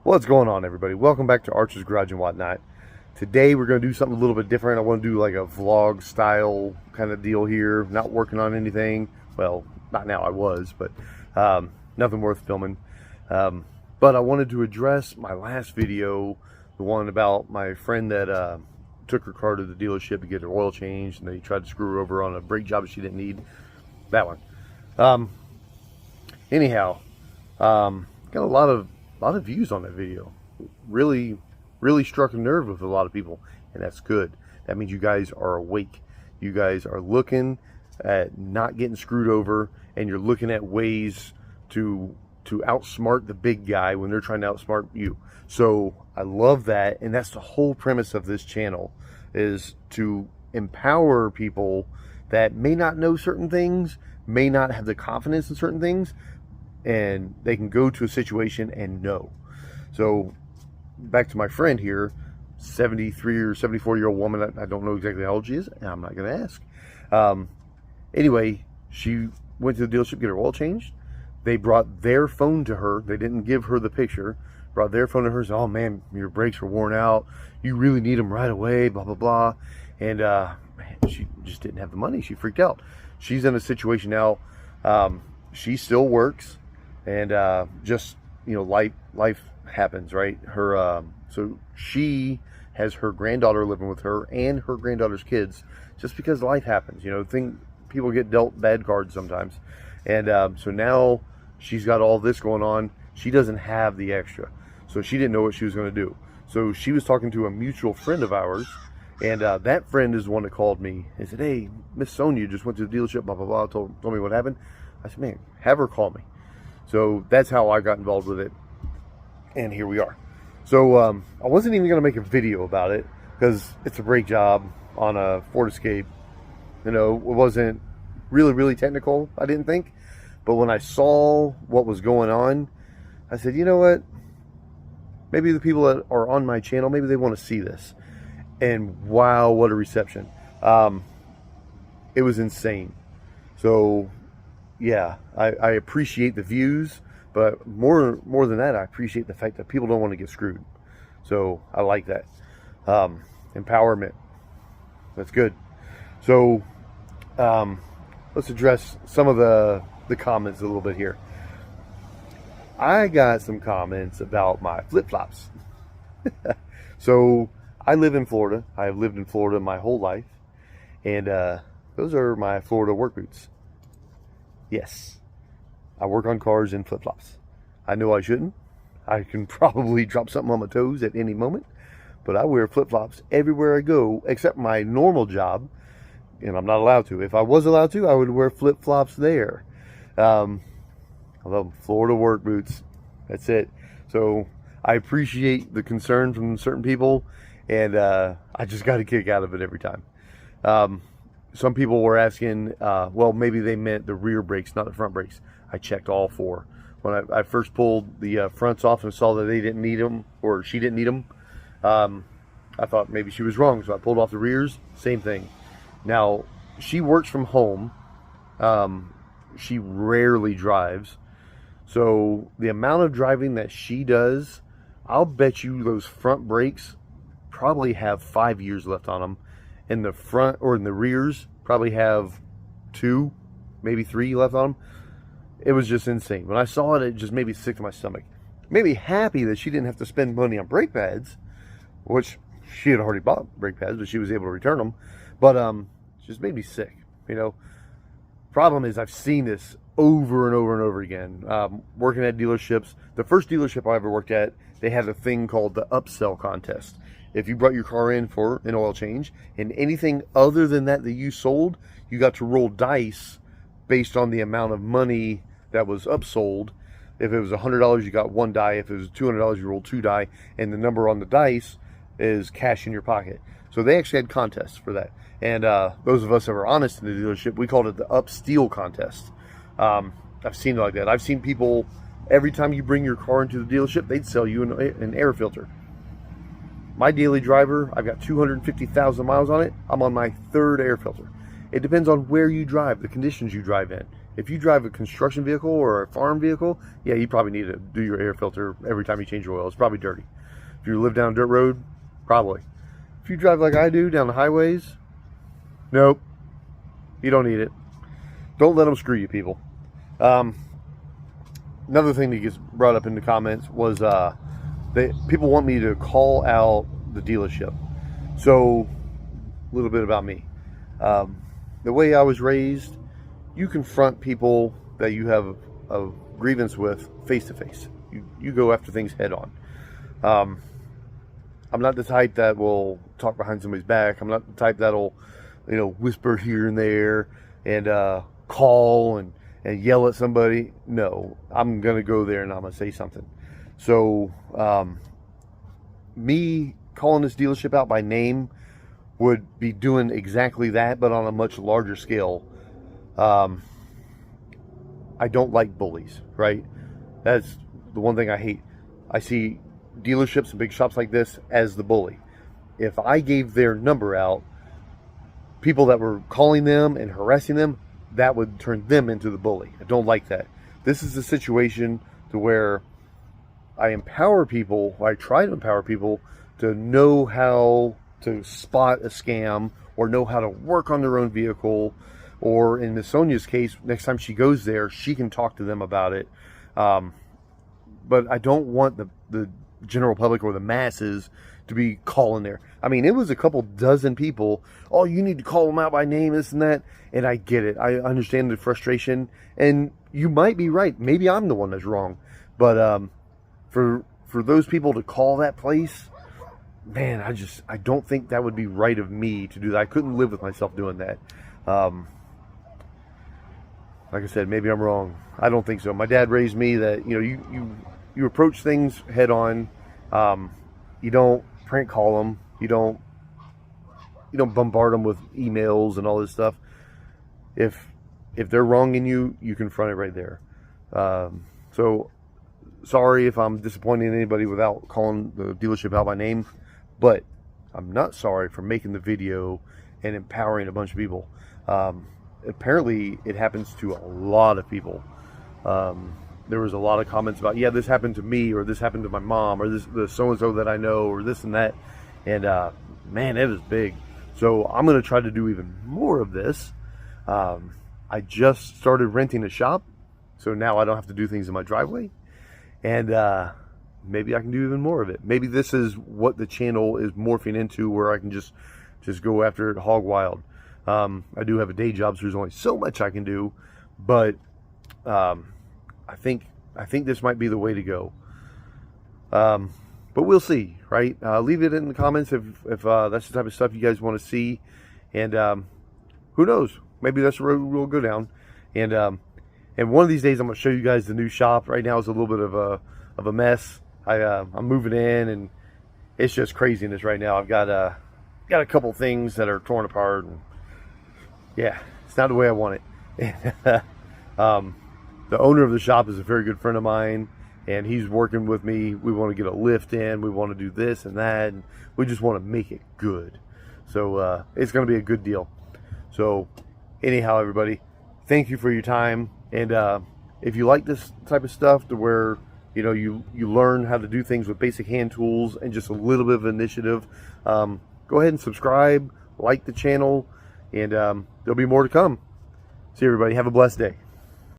What's going on, everybody? Welcome back to Archer's Garage and whatnot. Today we're going to do something a little bit different. I want to do like a vlog style kind of deal here. Not working on anything. Well, not now, I was, but nothing worth filming. But I wanted to address my last video, the one about my friend that took her car to the dealership to get her oil changed, and they tried to screw her over on a brake job that she didn't need. That one. Anyhow, got a lot of views on that video. Really struck a nerve with a lot of people, and that's good. That means you guys are awake. You guys are looking at not getting screwed over, and you're looking at ways to outsmart the big guy when they're trying to outsmart you. So I love that, and that's the whole premise of this channel, is to empower people that may not know certain things, may not have the confidence in certain things, and they can go to a situation and know. So back to my friend here, 73 or 74-year-old woman. I don't know exactly how old she is, and I'm not going to ask. Anyway, she went to the dealership to get her oil changed. They brought their phone to her. They didn't give her the picture. Brought their phone to her and said, "Oh man, your brakes are worn out. You really need them right away, blah, blah, blah." And man, she just didn't have the money. She freaked out. She's in a situation now. She still works. And just, you know, life happens, right? So she has her granddaughter living with her and her granddaughter's kids, just because life happens. You know, people get dealt bad cards sometimes. And so now she's got all this going on. She doesn't have the extra, so she didn't know what she was going to do. So she was talking to a mutual friend of ours, and that friend is the one that called me and said, "Hey, Miss Sonia just went to the dealership, blah blah blah, told me what happened." I said, "Man, have her call me." So that's how I got involved with it, and here we are. So I wasn't even going to make a video about it because it's a brake job on a Ford Escape. You know, it wasn't really technical, I didn't think. But when I saw what was going on, I said, you know what? Maybe the people that are on my channel, maybe they want to see this. And wow, what a reception. It was insane. So yeah, I appreciate the views, but more than that, I appreciate the fact that people don't want to get screwed. So I like that. Empowerment. That's good. So let's address some of the comments a little bit here. I got some comments about my flip-flops. So I live in Florida. I have lived in Florida my whole life, and those are my Florida work boots. Yes, I work on cars in flip-flops. I know I shouldn't. I can probably drop something on my toes at any moment, but I wear flip-flops everywhere I go except my normal job, and I'm not allowed to. If I was allowed to, I would wear flip-flops there. I love Florida work boots. That's it. So I appreciate the concern from certain people, and I just got a kick out of it every time. Some people were asking, well, maybe they meant the rear brakes, not the front brakes. I checked all four. When I first pulled the fronts off and saw that they didn't need them, or she didn't need them, I thought maybe she was wrong. So I pulled off the rears, same thing. Now, she works from home. She rarely drives. So the amount of driving that she does, I'll bet you those front brakes probably have 5 years left on them. In the front or in the rears probably have 2, maybe 3 left on them. It was just insane. When I saw it, it just made me sick to my stomach. Made me happy that she didn't have to spend money on brake pads, which she had already bought brake pads, but she was able to return them. But it just made me sick. You know, problem is I've seen this over and over and over again. Working at dealerships, the first dealership I ever worked at, they had a thing called the upsell contest. If you brought your car in for an oil change and anything other than that you sold, you got to roll dice based on the amount of money that was upsold. If it was $100, you got 1 die. If it was $200, you rolled 2 die, and the number on the dice is cash in your pocket. So they actually had contests for that. And those of us that were honest in the dealership, we called it the upsteal contest. I've seen it like that. I've seen people, every time you bring your car into the dealership, they'd sell you an air filter. My daily driver, I've got 250,000 miles on it. I'm on my 3rd air filter. It depends on where you drive, the conditions you drive in. If you drive a construction vehicle or a farm vehicle, yeah, you probably need to do your air filter every time you change your oil. It's probably dirty. If you live down a dirt road, probably. If you drive like I do down the highways, nope, you don't need it. Don't let them screw you, people. Another thing that gets brought up in the comments was people want me to call out the dealership. So, a little bit about me. The way I was raised, you confront people that you have a grievance with face to face. You go after things head on. I'm not the type that will talk behind somebody's back. I'm not the type that'll, whisper here and there and call and yell at somebody. No, I'm gonna go there and I'm gonna say something. So, me calling this dealership out by name would be doing exactly that, but on a much larger scale. I don't like bullies, right? That's the one thing I hate. I see dealerships and big shops like this as the bully. If I gave their number out, people that were calling them and harassing them, that would turn them into the bully. I don't like that. This is a situation to where I empower people, or I try to empower people to know how to spot a scam or know how to work on their own vehicle. Or in Miss Sonia's case, next time she goes there, she can talk to them about it. But I don't want the general public or the masses to be calling there. I mean, it was a couple dozen people. Oh, you need to call them out by name, this and that. And I get it. I understand the frustration. And you might be right. Maybe I'm the one that's wrong. But for those people to call that place, man, I don't think that would be right of me to do that. I couldn't live with myself doing that. Like I said, maybe I'm wrong. I don't think so. My dad raised me that, you approach things head on. You don't prank call them. You don't bombard them with emails and all this stuff. If they're wronging you, you confront it right there. So sorry if I'm disappointing anybody without calling the dealership out by name, but I'm not sorry for making the video and empowering a bunch of people. Apparently it happens to a lot of people. There was a lot of comments about, yeah, this happened to me, or this happened to my mom, or the so-and-so that I know, or this and that. And man, it was big. So I'm going to try to do even more of this. I just started renting a shop, so now I don't have to do things in my driveway. And maybe I can do even more of it. Maybe this is what the channel is morphing into, where I can just go after it hog wild. I do have a day job, so there's only so much I can do, but I think this might be the way to go. But we'll see, right? Leave it in the comments if that's the type of stuff you guys want to see, and who knows? Maybe that's the road we'll go down. And one of these days, I'm going to show you guys the new shop. Right now, it's a little bit of a mess. I'm moving in, and it's just craziness right now. I've got a couple things that are torn apart, and yeah, it's not the way I want it. The owner of the shop is a very good friend of mine, and he's working with me. We want to get a lift in. We want to do this and that, and we just want to make it good. So it's going to be a good deal. So anyhow, everybody, thank you for your time. And if you like this type of stuff, to where you learn how to do things with basic hand tools and just a little bit of initiative, go ahead and subscribe, like the channel, and there'll be more to come. See you, everybody. Have a blessed day.